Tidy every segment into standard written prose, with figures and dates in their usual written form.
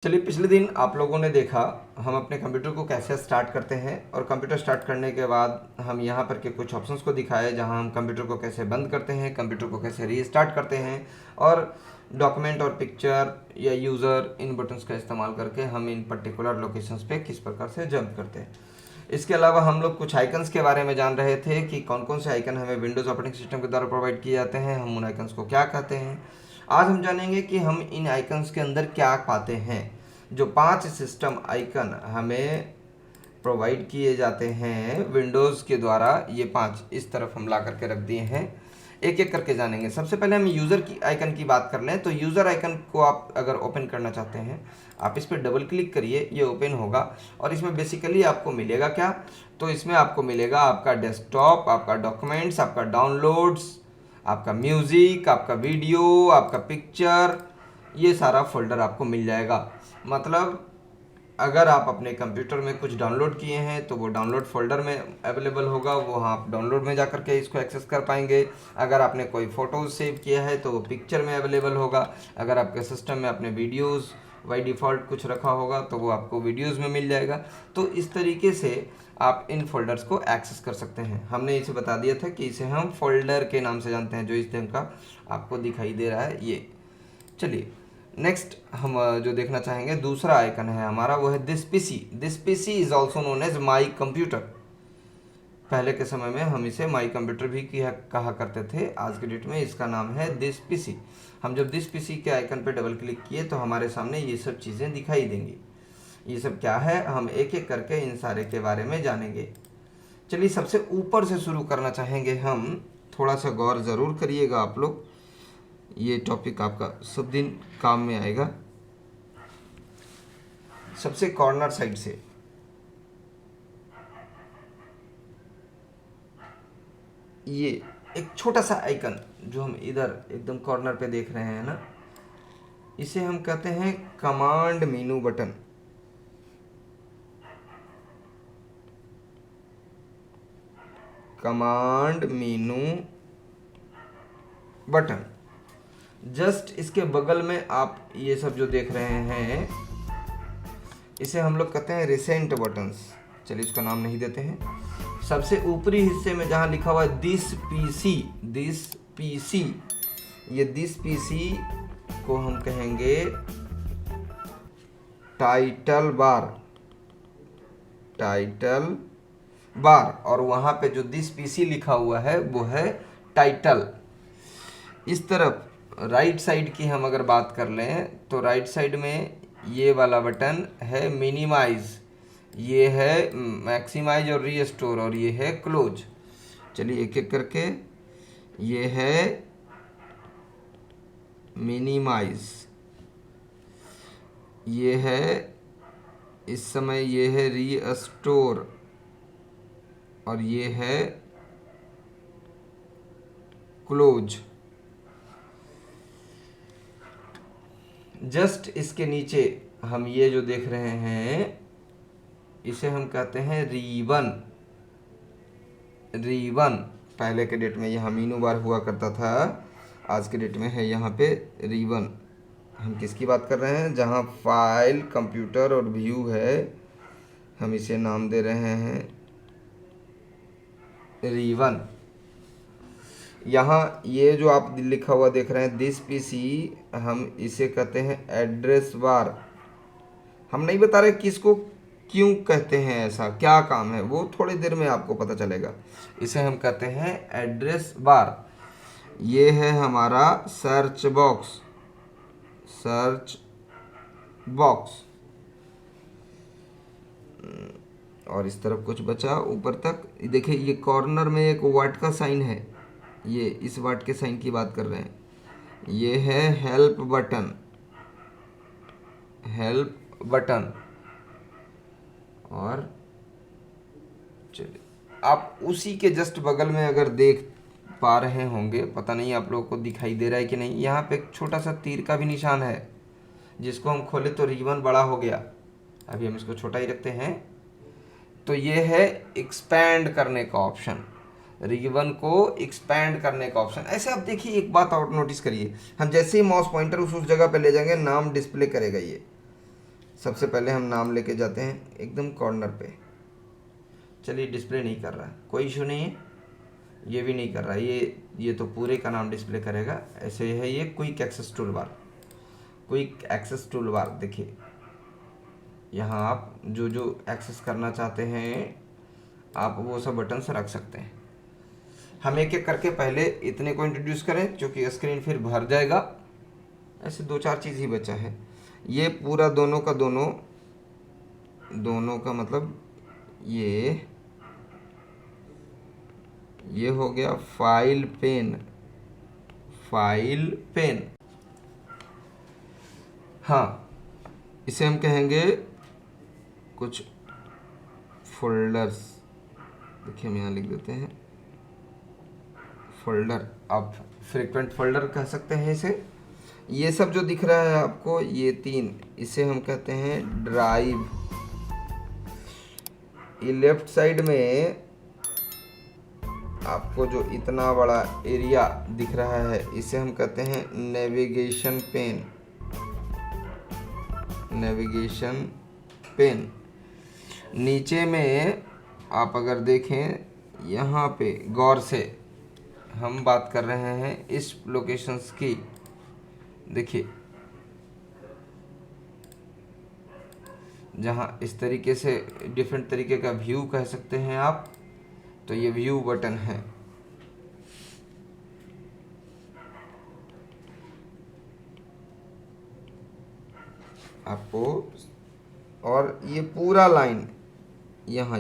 चलिए, पिछले दिन आप लोगों ने देखा हम अपने कंप्यूटर को कैसे स्टार्ट करते हैं और कंप्यूटर स्टार्ट करने के बाद हम यहाँ पर के कुछ ऑप्शंस को दिखाए जहाँ हम कंप्यूटर को कैसे बंद करते हैं, कंप्यूटर को कैसे रीस्टार्ट करते हैं और डॉक्यूमेंट और पिक्चर या यूज़र इन बटन्स का इस्तेमाल करके हम इन पर्टिकुलर लोकेशंस पे किस प्रकार से जंप करते हैं। इसके अलावा हम लोग कुछ आइकन्स के बारे में जान रहे थे कि कौन कौन से आइकन हमें विंडोज़ ऑपरेटिंग सिस्टम के द्वारा प्रोवाइड किए जाते हैं, हम उन आइकन्स को क्या कहते हैं। आज हम जानेंगे कि हम इन आइकन्स के अंदर क्या पाते हैं। जो 5 सिस्टम आइकन हमें प्रोवाइड किए जाते हैं विंडोज़ के द्वारा, ये 5 इस तरफ हम ला करके रख दिए हैं। एक एक करके जानेंगे। सबसे पहले हम यूज़र की आइकन की बात कर लें तो यूज़र आइकन को आप अगर ओपन करना चाहते हैं, आप इस पर डबल क्लिक करिए, ये ओपन होगा और इसमें बेसिकली आपको मिलेगा क्या, तो इसमें आपको मिलेगा आपका डेस्कटॉप, आपका डॉक्यूमेंट्स, आपका डाउनलोड्स, आपका म्यूज़िक, आपका वीडियो, आपका पिक्चर, ये सारा फोल्डर आपको मिल जाएगा। मतलब अगर आप अपने कंप्यूटर में कुछ डाउनलोड किए हैं तो वो डाउनलोड फोल्डर में अवेलेबल होगा, वो आप डाउनलोड में जा कर के इसको एक्सेस कर पाएंगे। अगर आपने कोई फ़ोटोज़ सेव किया है तो वो पिक्चर में अवेलेबल होगा। अगर आपके सिस्टम में अपने वीडियोज़ बाई डिफ़ॉल्ट कुछ रखा होगा तो वो आपको वीडियोज़ में मिल जाएगा। तो इस तरीके से आप इन फोल्डर्स को एक्सेस कर सकते हैं। हमने इसे बता दिया था कि इसे हम फोल्डर के नाम से जानते हैं, जो इस ढंग का आपको दिखाई दे रहा है ये। चलिए, नेक्स्ट हम जो देखना चाहेंगे दूसरा आइकन है हमारा, वो है this PC. This PC is also known as my computer. पहले के समय में हम इसे माई कंप्यूटर भी कहा करते थे, आज के डेट में इसका नाम है दिस पीसी। हम जब दिस पीसी के आइकन पर डबल क्लिक किए तो हमारे सामने ये सब चीज़ें दिखाई देंगी। ये सब क्या है, हम एक एक करके इन सारे के बारे में जानेंगे। चलिए, सबसे ऊपर से शुरू करना चाहेंगे हम। थोड़ा सा गौर ज़रूर करिएगा आप लोग, ये टॉपिक आपका सब दिन काम में आएगा। सबसे कॉर्नर साइड से ये एक छोटा सा आइकन जो हम इधर एकदम कॉर्नर पे देख रहे हैं ना, इसे हम कहते हैं कमांड मेनू बटन। कमांड मेनू बटन। जस्ट इसके बगल में आप ये सब जो देख रहे हैं, इसे हम लोग कहते हैं रिसेंट बटन्स। चलिए, इसका नाम नहीं देते हैं। सबसे ऊपरी हिस्से में जहाँ लिखा हुआ है दिस पीसी, ये दिस पीसी को हम कहेंगे टाइटल बार, और वहाँ पे जो दिस पीसी लिखा हुआ है वो है टाइटल। इस तरफ राइट साइड की हम अगर बात कर लें तो राइट साइड में ये वाला बटन है मिनिमाइज, ये है मैक्सिमाइज और रीस्टोर, और ये है क्लोज। चलिए एक एक करके, ये है मिनिमाइज, ये है इस समय ये है रीस्टोर, और ये है क्लोज। जस्ट इसके नीचे हम ये जो देख रहे हैं, इसे हम कहते हैं रीबन। पहले के डेट में यहाँ मीनू बार हुआ करता था, आज के डेट में है यहाँ पे रीबन। हम किसकी बात कर रहे हैं, जहाँ फाइल, कंप्यूटर और व्यू है, हम इसे नाम दे रहे हैं रीबन। यहाँ ये जो आप लिखा हुआ देख रहे हैं दिस पीसी, हम इसे कहते हैं एड्रेस बार। हम नहीं बता रहे किसको क्यों कहते हैं, ऐसा क्या काम है, वो थोड़ी देर में आपको पता चलेगा। इसे हम कहते हैं एड्रेस बार। ये है हमारा सर्च बॉक्स, और इस तरफ कुछ बचा ऊपर तक। देखिए, ये कॉर्नर में एक वाट का साइन है, ये इस वाट के साइन की बात कर रहे हैं। ये है हेल्प बटन। और चलिए, आप उसी के जस्ट बगल में अगर देख पा रहे होंगे, पता नहीं आप लोगों को दिखाई दे रहा है कि नहीं, यहाँ पे एक छोटा सा तीर का भी निशान है, जिसको हम खोले तो रिबन बड़ा हो गया। अभी हम इसको छोटा ही रखते हैं। तो ये है एक्सपैंड करने का ऑप्शन, रिबन को एक्सपैंड करने का ऑप्शन। ऐसे आप देखिए, एक बात और नोटिस करिए, हम जैसे ही माउस पॉइंटर उस जगह पे ले जाएंगे, नाम डिस्प्ले करेगा ये। सबसे पहले हम नाम लेके जाते हैं एकदम कॉर्नर पे। चलिए डिस्प्ले नहीं कर रहा, कोई इशू नहीं है, ये भी नहीं कर रहा, ये तो पूरे का नाम डिस्प्ले करेगा। ऐसे है ये quick access toolbar. Quick access toolbar देखिए, यहाँ आप जो जो एक्सेस करना चाहते हैं आप वो सब बटन से रख सकते हैं। हम एक एक करके पहले इतने को इंट्रोड्यूस करें क्योंकि स्क्रीन फिर भर जाएगा। ऐसे 2-4 चीज़ ही बचा है। ये पूरा दोनों का मतलब ये हो गया फाइल पेन। हाँ, इसे हम कहेंगे कुछ फोल्डर्स। देखिए हम यहाँ लिख देते हैं फोल्डर, आप फ्रीक्वेंट फोल्डर कह सकते हैं इसे। ये सब जो दिख रहा है आपको, ये 3, इसे हम कहते हैं ड्राइव। ये लेफ्ट साइड में आपको जो इतना बड़ा एरिया दिख रहा है इसे हम कहते हैं नेविगेशन पेन। नीचे में आप अगर देखें, यहाँ पे गौर से हम बात कर रहे हैं इस लोकेशंस की। देखिए जहाँ इस तरीके से डिफरेंट तरीके का व्यू कह सकते हैं आप, तो ये व्यू बटन है। आपको, और ये पूरा लाइन यहाँ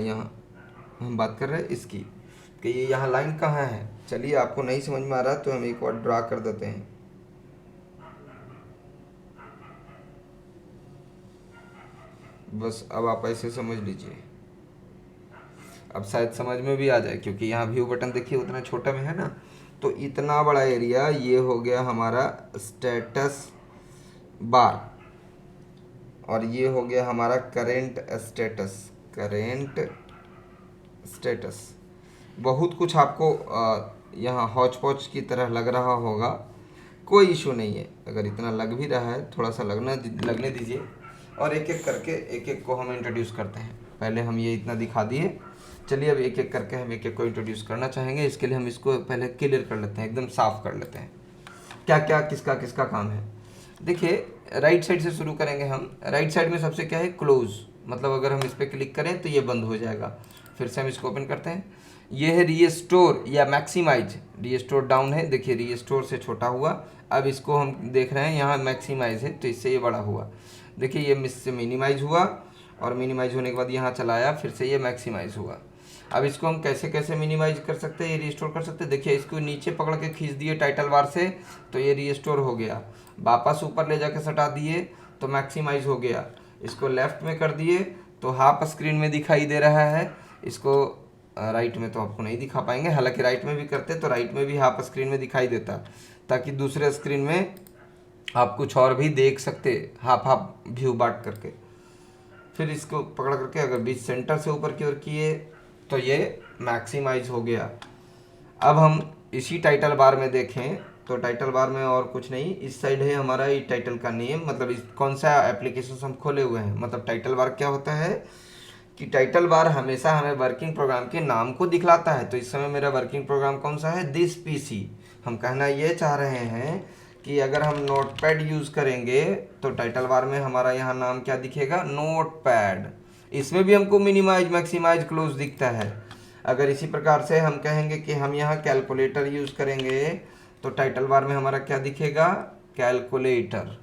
हम बात कर रहे हैं इसकी कि ये यहाँ लाइन कहाँ है। चलिए आपको नहीं समझ में आ रहा तो हम एक बार ड्रा कर देते हैं। बस अब आप ऐसे समझ लीजिए, अब शायद समझ में भी आ जाए क्योंकि यहाँ व्यू बटन देखिए उतना छोटा में है ना। तो इतना बड़ा एरिया ये हो गया हमारा स्टेटस बार, और ये हो गया हमारा करेंट स्टेटस। बहुत कुछ आपको यहाँ हौच पौच की तरह लग रहा होगा, कोई इशू नहीं है। अगर इतना लग भी रहा है थोड़ा सा लगने दीजिए, और एक एक करके एक एक को हम इंट्रोड्यूस करते हैं। पहले हम ये इतना दिखा दिए, चलिए अब एक एक करके हम एक एक को इंट्रोड्यूस करना चाहेंगे। इसके लिए हम इसको पहले क्लियर कर लेते हैं, एकदम साफ कर लेते हैं क्या क्या किसका किसका काम है। देखिए राइट साइड से शुरू करेंगे हम। राइट साइड में सबसे क्या है, क्लोज, मतलब अगर हम इस पर क्लिक करें तो ये बंद हो जाएगा। फिर से हम इसको ओपन करते हैं। ये है रीस्टोर या मैक्सिमाइज। रीस्टोर डाउन है, देखिए रीस्टोर से छोटा हुआ। अब इसको हम देख रहे हैं यहाँ मैक्सिमाइज है तो इससे ये बड़ा हुआ। देखिए ये इससे मिनिमाइज हुआ, और मिनिमाइज होने के बाद यहाँ चलाया, फिर से ये मैक्सिमाइज हुआ। अब इसको हम कैसे कैसे मिनिमाइज कर सकते हैं, ये रीस्टोर कर सकते हैं। देखिए इसको नीचे पकड़ के खींच दिए टाइटल बार से तो ये रीस्टोर हो गया। वापस ऊपर ले जाके सटा दिए तो मैक्सिमाइज हो गया। इसको लेफ्ट में कर दिए तो हाफ स्क्रीन में दिखाई दे रहा है। इसको राइट में तो आपको नहीं दिखा पाएंगे, हालांकि राइट में भी करते तो राइट में भी हाफ स्क्रीन में दिखाई देता, ताकि दूसरे स्क्रीन में आप कुछ और भी देख सकते हाफ व्यू बांट करके। फिर इसको पकड़ करके अगर बीच सेंटर से ऊपर की ओर किए तो ये मैक्सिमाइज हो गया। अब हम इसी टाइटल बार में देखें तो टाइटल बार में और कुछ नहीं, इस साइड है हमारा ये टाइटल का नेम, मतलब इस कौन सा एप्लीकेशन हम खोले हुए हैं। मतलब टाइटल बार क्या होता है कि टाइटल बार हमेशा हमें वर्किंग प्रोग्राम के नाम को दिखलाता है। तो इस समय मेरा वर्किंग प्रोग्राम कौन सा है, दिस पीसी। हम कहना ये चाह रहे हैं कि अगर हम नोटपैड यूज़ करेंगे तो टाइटल बार में हमारा यहाँ नाम क्या दिखेगा, नोटपैड। इसमें भी हमको मिनिमाइज मैक्सिमाइज क्लोज दिखता है। अगर इसी प्रकार से हम कहेंगे कि हम यहाँ कैलकुलेटर यूज़ करेंगे तो टाइटल बार में हमारा क्या दिखेगा, कैलकुलेटर।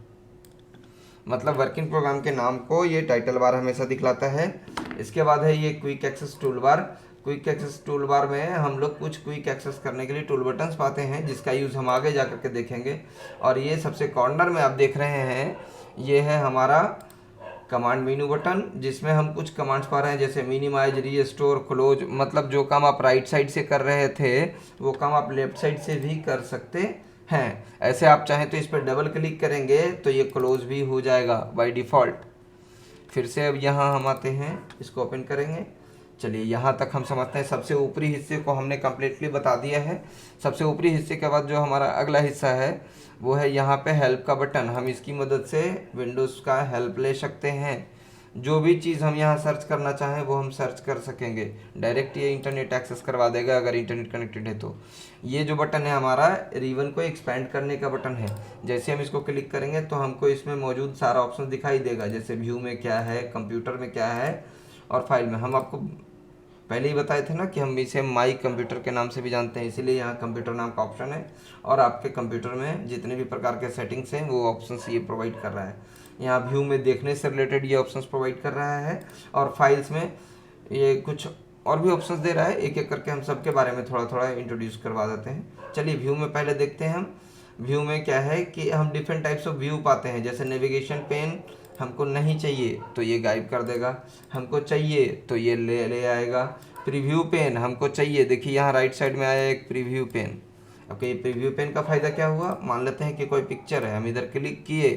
मतलब वर्किंग प्रोग्राम के नाम को ये टाइटल बार हमेशा दिखलाता है। इसके बाद है ये quick access toolbar. Quick access toolbar में हम लोग कुछ क्विक एक्सेस करने के लिए टूल बटन्स पाते हैं, जिसका यूज़ हम आगे जा कर के देखेंगे। और ये सबसे कॉर्नर में आप देख रहे हैं, ये है हमारा कमांड मेनू बटन, जिसमें हम कुछ कमांड्स पा रहे हैं जैसे मिनिमाइज, रीस्टोर, क्लोज। मतलब जो काम आप राइट साइड से कर रहे थे वो काम आप लेफ्ट साइड से भी कर सकते हैं। ऐसे आप चाहें तो इस पर डबल क्लिक करेंगे तो ये क्लोज भी हो जाएगा बाय डिफ़ॉल्ट। फिर से अब यहाँ हम आते हैं, इसको ओपन करेंगे चलिए यहाँ तक हम समझते हैं। सबसे ऊपरी हिस्से को हमने कम्प्लीटली बता दिया है। सबसे ऊपरी हिस्से के बाद जो हमारा अगला हिस्सा है वो है यहाँ पे हेल्प का बटन। हम इसकी मदद से विंडोज़ का हेल्प ले सकते हैं। जो भी चीज़ हम यहाँ सर्च करना चाहें वो हम सर्च कर सकेंगे। डायरेक्ट ये इंटरनेट एक्सेस करवा देगा अगर इंटरनेट कनेक्टेड है तो। ये जो बटन है हमारा रिबन को एक्सपेंड करने का बटन है। जैसे हम इसको क्लिक करेंगे तो हमको इसमें मौजूद सारा ऑप्शन दिखाई देगा, जैसे व्यू में क्या है, कंप्यूटर में क्या है और फाइल में। हम आपको पहले ही बताए थे ना कि हम इसे माई कंप्यूटर के नाम से भी जानते हैं, इसीलिए यहाँ कंप्यूटर नाम का ऑप्शन है और आपके कंप्यूटर में जितने भी प्रकार के सेटिंग्स हैं वो ऑप्शंस ये प्रोवाइड कर रहा है। यहाँ व्यू में देखने से रिलेटेड ये ऑप्शंस प्रोवाइड कर रहा है और फाइल्स में ये कुछ और भी ऑप्शंस दे रहा है। एक एक करके हम सबके बारे में थोड़ा थोड़ा इंट्रोड्यूस करवा देते हैं। चलिए व्यू में पहले देखते हैं हम। व्यू में क्या है कि हम डिफरेंट टाइप्स ऑफ व्यू पाते हैं, जैसे नेविगेशन पेन हमको नहीं चाहिए तो ये गायब कर देगा, हमको चाहिए तो ये ले आएगा। प्रीव्यू पेन हमको चाहिए, देखिए यहाँ राइट साइड में आया एक preview pane. Okay, preview pane का फ़ायदा क्या हुआ, मान लेते हैं कि कोई पिक्चर है, हम इधर क्लिक किए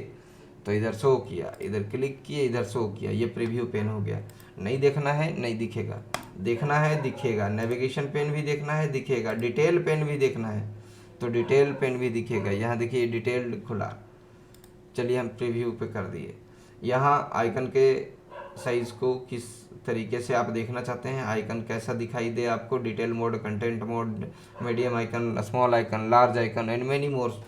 तो इधर शो किया, इधर क्लिक किए इधर शो किया, ये प्रीव्यू पेन हो गया। नहीं देखना है नहीं दिखेगा, देखना है दिखेगा। नेविगेशन पेन भी देखना है दिखेगा, डिटेल पेन भी देखना है तो डिटेल पेन भी दिखेगा। यहाँ देखिए डिटेल्ड खुला। चलिए हम प्रीव्यू पे कर दिए। यहाँ आइकन के साइज़ को किस तरीके से आप देखना चाहते हैं, आइकन कैसा दिखाई दे आपको, detail mode, content mode, medium icon, small icon, large icon and many more.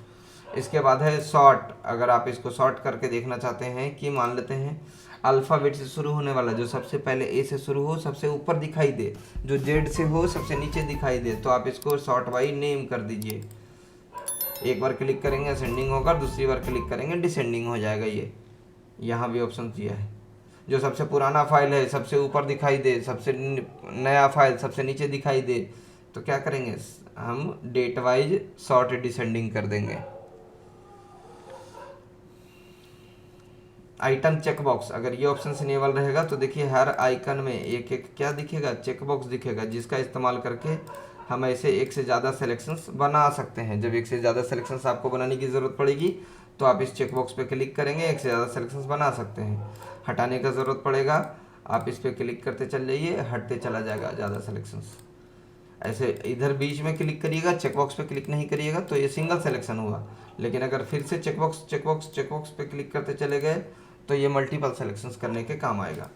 इसके बाद है शॉर्ट। अगर आप इसको शॉर्ट करके देखना चाहते हैं कि मान लेते हैं अल्फ़ाबेट से शुरू होने वाला जो सबसे पहले ए से शुरू हो सबसे ऊपर दिखाई दे, जो जेड से हो सबसे नीचे दिखाई दे, तो आप इसको शॉर्ट बाई नेम कर दीजिए। एक बार क्लिक करेंगे असेंडिंग होगा, दूसरी बार क्लिक करेंगे डिसेंडिंग हो जाएगा। ये यहाँ भी ऑप्शन दिया है। जो सबसे पुराना फाइल है सबसे ऊपर दिखाई दे, सबसे नया फाइल सबसे नीचे दिखाई दे, तो क्या करेंगे हम डेट वाइज शॉर्ट डिसेंडिंग कर देंगे। आइटम चेकबॉक्स, अगर ये ऑप्शन इनेबल रहेगा तो देखिए हर आइकन में एक एक क्या दिखेगा, चेकबॉक्स दिखेगा, जिसका इस्तेमाल करके हम ऐसे एक से ज़्यादा सेलेक्शंस बना सकते हैं। जब एक से ज़्यादा सेलेक्शंस आपको बनाने की ज़रूरत पड़ेगी तो आप इस चेकबॉक्स पे क्लिक करेंगे, एक से ज़्यादा सेलेक्शंस बना सकते हैं। हटाने का ज़रूरत पड़ेगा, आप इस पर क्लिक करते चल जाइए, हटते चला जाएगा ज़्यादा सेलेक्शंस। ऐसे इधर बीच में क्लिक करिएगा, चेकबॉक्स पे क्लिक नहीं करिएगा तो ये सिंगल सेलेक्शन हुआ। लेकिन अगर फिर से चेकबॉक्स पे क्लिक करते चले गए तो ये मल्टीपल सेलेक्शंस करने के काम आएगा।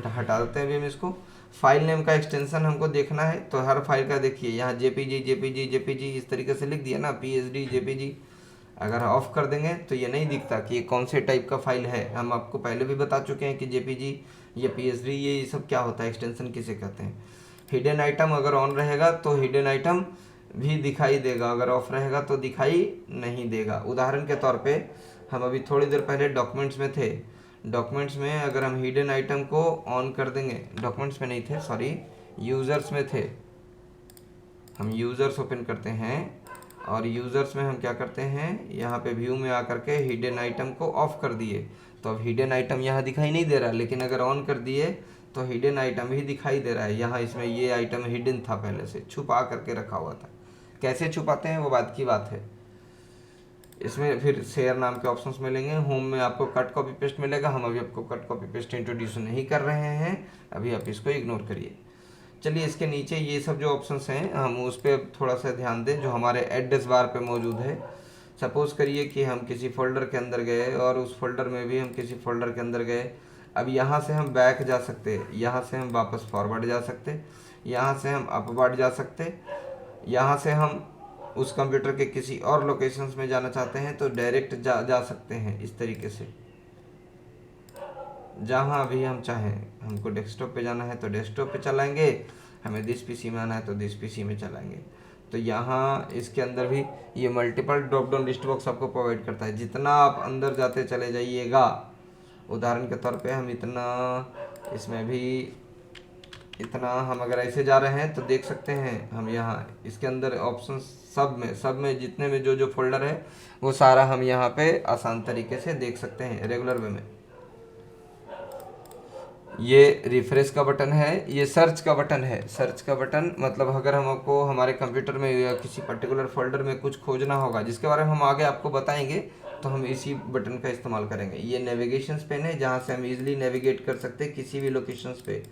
हटा देते हैं अभी हम इसको। फाइल नेम का एक्सटेंशन हमको देखना है तो हर फाइल का देखिए यहाँ जेपीजी इस तरीके से लिख दिया ना, पीएसडी जेपीजी। अगर ऑफ कर देंगे तो ये नहीं दिखता कि ये कौन से टाइप का फाइल है। हम आपको पहले भी बता चुके हैं कि जेपीजी, ये पीएसडी, ये सब क्या होता है, एक्सटेंशन किसे कहते हैं। हिडन आइटम अगर ऑन रहेगा तो हिडन आइटम भी दिखाई देगा, अगर ऑफ रहेगा तो दिखाई नहीं देगा। उदाहरण के तौर पे हम अभी थोड़ी देर पहले डॉक्यूमेंट्स में थे, डॉक्यूमेंट्स में अगर हम हिडन आइटम को ऑन कर देंगे, डॉक्यूमेंट्स में नहीं थे सॉरी, यूज़र्स में थे। हम यूज़र्स ओपन करते हैं और यूज़र्स में हम क्या करते हैं, यहाँ पे व्यू में आकर के हिडन आइटम को ऑफ कर दिए तो अब हिडन आइटम यहाँ दिखाई नहीं दे रहा। लेकिन अगर ऑन कर दिए तो हिडन आइटम ही दिखाई दे रहा है। यहाँ इसमें ये आइटम हिडन था, पहले से छुपा करके रखा हुआ था। कैसे छुपाते हैं वो बात की बात है। इसमें फिर शेयर नाम के ऑप्शंस मिलेंगे। होम में आपको कट कॉपी पेस्ट मिलेगा, हम अभी आपको कट कॉपी पेस्ट इंट्रोड्यूस नहीं कर रहे हैं, अभी आप इसको इग्नोर करिए। चलिए इसके नीचे ये सब जो ऑप्शंस हैं हम उस पर थोड़ा सा ध्यान दें, जो हमारे एड्रेस बार पे मौजूद है। सपोज़ करिए कि हम किसी फोल्डर के अंदर गए और उस फोल्डर में भी हम किसी फोल्डर के अंदर गए। अब यहाँ से हम बैक जा सकते, यहाँ से हम वापस फॉरवर्ड जा सकते, यहाँ से हम अपवर्ड जा सकते, यहाँ से हम उस कंप्यूटर के किसी और लोकेशंस में जाना चाहते हैं तो डायरेक्ट जा सकते हैं। इस तरीके से जहाँ भी हम चाहें, हमको डेस्कटॉप पे जाना है तो डेस्कटॉप पे चलाएंगे, हमें दिस पीसी में आना है तो दिस पीसी में चलाएंगे। तो यहाँ इसके अंदर भी ये multiple drop down list box आपको प्रोवाइड करता है। जितना आप अंदर जाते चले जाइएगा, उदाहरण के तौर पे हम इतना, इसमें भी इतना, हम अगर ऐसे जा रहे हैं तो देख सकते हैं हम यहाँ इसके अंदर ऑप्शन सब में जितने में जो फोल्डर है वो सारा हम यहाँ पे आसान तरीके से देख सकते हैं रेगुलर वे में। ये रिफ्रेश का बटन है, ये सर्च का बटन है। सर्च का बटन मतलब अगर हमको हमारे कंप्यूटर में या किसी पर्टिकुलर फोल्डर में कुछ खोजना होगा जिसके बारे में हम आगे आपको बताएंगे तो हम इसी बटन का इस्तेमाल करेंगे। ये नेविगेशन पेन है जहाँ से हम इजीली नेविगेट कर सकते हैं किसी भी लोकेशंस पे।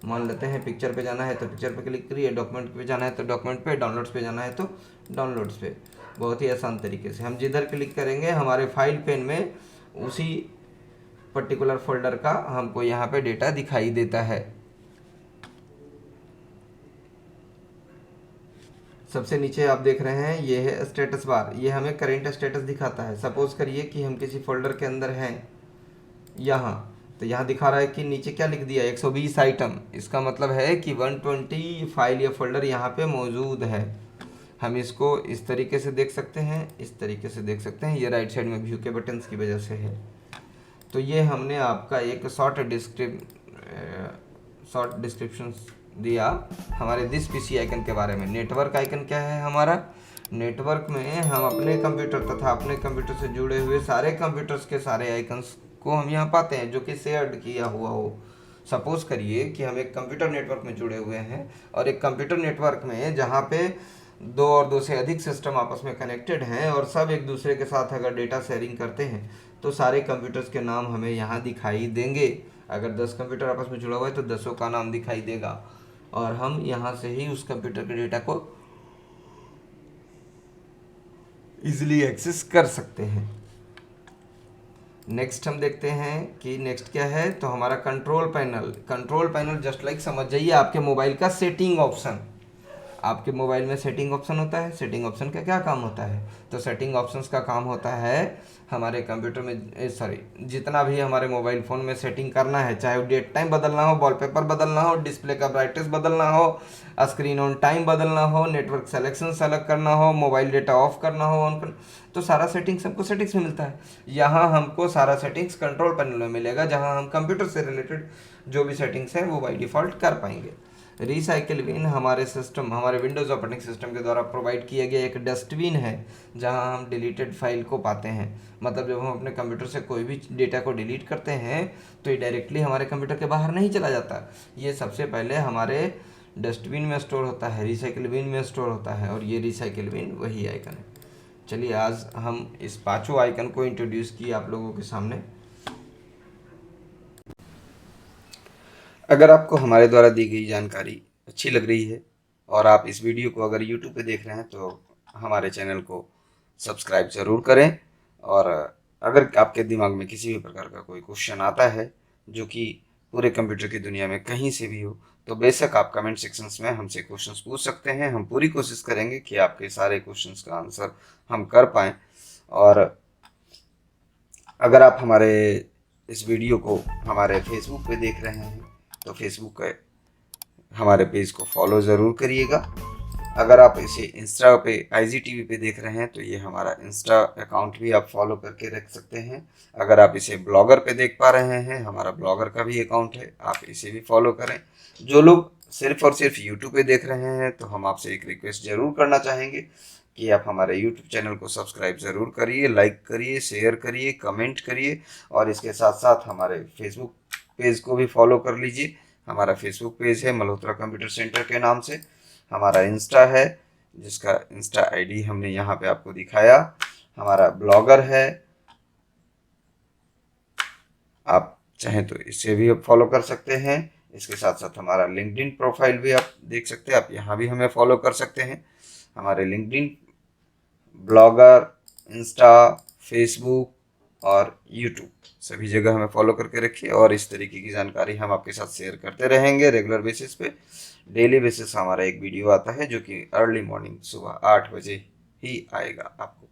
मान लेते हैं पिक्चर पे जाना है तो पिक्चर पे क्लिक करिए, डॉक्यूमेंट पे जाना है तो डॉक्यूमेंट पे, डाउनलोड्स पे जाना है तो डाउनलोड्स पे। बहुत ही आसान तरीके से हम जिधर क्लिक करेंगे हमारे फाइल पेन में उसी पर्टिकुलर फोल्डर का हमको यहाँ पे डेटा दिखाई देता है। सबसे नीचे आप देख रहे हैं ये है स्टेटस बार, ये हमें करेंट स्टेटस दिखाता है। सपोज करिए कि हम किसी फोल्डर के अंदर हैं यहाँ, तो यहाँ दिखा रहा है कि नीचे क्या लिख दिया 120 आइटम। इसका मतलब है कि 120 फाइल या फोल्डर यहाँ पे मौजूद है। हम इसको इस तरीके से देख सकते हैं, इस तरीके से देख सकते हैं। ये राइट साइड में व्यू के बटन्स की वजह से है। तो ये हमने आपका एक शॉर्ट डिस्क्रिप्शन दिया हमारे दिस पीसी आइकन के बारे में। नेटवर्क आइकन क्या है हमारा? नेटवर्क में हम अपने कंप्यूटर तथा अपने कंप्यूटर से जुड़े हुए सारे कंप्यूटर्स के सारे आइकन्स को हम यहाँ पाते हैं जो कि शेयर्ड किया हुआ हो। सपोज करिए कि हम एक कंप्यूटर नेटवर्क में जुड़े हुए हैं और एक कंप्यूटर नेटवर्क में जहाँ पे दो और दो से अधिक सिस्टम आपस में कनेक्टेड हैं और सब एक दूसरे के साथ अगर डेटा शेयरिंग करते हैं तो सारे कंप्यूटर्स के नाम हमें यहाँ दिखाई देंगे। अगर 10 कंप्यूटर आपस में जुड़ा हुआ है तो 10 का नाम दिखाई देगा और हम यहाँ से ही उस कंप्यूटर के डेटा को इजीली एक्सेस कर सकते हैं। नेक्स्ट हम देखते हैं कि नेक्स्ट क्या है। तो हमारा कंट्रोल पैनल जस्ट लाइक समझ जाइए आपके मोबाइल का सेटिंग ऑप्शन। आपके मोबाइल में सेटिंग ऑप्शन होता है। सेटिंग ऑप्शन का क्या काम होता है? तो सेटिंग ऑप्शंस का काम होता है हमारे कंप्यूटर में जितना भी हमारे मोबाइल फ़ोन में सेटिंग करना है, चाहे वो डेट टाइम बदलना हो, वॉलपेपर बदलना हो, डिस्प्ले का ब्राइटनेस बदलना हो, स्क्रीन ऑन टाइम बदलना हो, नेटवर्क सेलेक्शन सेलेक्ट करना हो, मोबाइल डेटा ऑफ करना हो, ऑन करना, तो सारा सेटिंग्स हमको सेटिंग्स में मिलता है। यहाँ हमको सारा सेटिंग्स कंट्रोल पैनल में मिलेगा, जहाँ हम कंप्यूटर से रिलेटेड जो भी सेटिंग्स हैं वो बाई डिफ़ॉल्ट कर पाएंगे। रिसाइकिल बिन हमारे विंडोज़ ऑपरेटिंग सिस्टम के द्वारा प्रोवाइड किया गया एक डस्टबिन है जहां हम डिलीटेड फाइल को पाते हैं। मतलब जब हम अपने कंप्यूटर से कोई भी डेटा को डिलीट करते हैं तो ये डायरेक्टली हमारे कंप्यूटर के बाहर नहीं चला जाता। ये सबसे पहले हमारे डस्टबिन में स्टोर होता है, रिसाइकिल बिन में स्टोर होता है, और ये रिसाइकिल बिन वही आइकन है। चलिए आज हम इस पाँचों आइकन को इंट्रोड्यूस किए आप लोगों के सामने। अगर आपको हमारे द्वारा दी गई जानकारी अच्छी लग रही है और आप इस वीडियो को अगर यूट्यूब पे देख रहे हैं तो हमारे चैनल को सब्सक्राइब ज़रूर करें। और अगर आपके दिमाग में किसी भी प्रकार का कोई क्वेश्चन आता है जो कि पूरे कंप्यूटर की दुनिया में कहीं से भी हो, तो बेशक आप कमेंट सेक्शंस में हमसे क्वेश्चंस पूछ सकते हैं। हम पूरी कोशिश करेंगे कि आपके सारे क्वेश्चंस का आंसर हम कर पाएँ। और अगर आप हमारे इस वीडियो को हमारे फेसबुक पे देख रहे हैं तो फेसबुक के हमारे पेज को फॉलो ज़रूर करिएगा। अगर आप इसे इंस्टा पे IGTV पे देख रहे हैं तो ये हमारा इंस्टा अकाउंट भी आप फॉलो करके रख सकते हैं। अगर आप इसे ब्लॉगर पे देख पा रहे हैं, हमारा ब्लॉगर का भी अकाउंट है, आप इसे भी फॉलो करें। जो लोग सिर्फ और सिर्फ यूट्यूब पे देख रहे हैं तो हम आपसे एक रिक्वेस्ट ज़रूर करना चाहेंगे कि आप हमारे यूट्यूब चैनल को सब्सक्राइब ज़रूर करिए, लाइक करिए, शेयर करिए, कमेंट करिए, और इसके साथ साथ हमारे फेसबुक पेज को भी फॉलो कर लीजिए। हमारा फेसबुक पेज है मल्होत्रा कंप्यूटर सेंटर के नाम से। हमारा इंस्टा है जिसका इंस्टा ID हमने यहाँ पे आपको दिखाया। हमारा ब्लॉगर है, आप चाहें तो इसे भी फॉलो कर सकते हैं। इसके साथ साथ हमारा लिंक्डइन प्रोफाइल भी आप देख सकते हैं, आप यहाँ भी हमें फॉलो कर सकते हैं। हमारे लिंक्डइन, ब्लॉगर, इंस्टा, फेसबुक और यूट्यूब सभी जगह हमें फॉलो करके रखिए। और इस तरीके की जानकारी हम आपके साथ शेयर करते रहेंगे रेगुलर बेसिस पे। डेली बेसिस हमारा एक वीडियो आता है जो कि अर्ली मॉर्निंग सुबह 8 बजे ही आएगा आपको।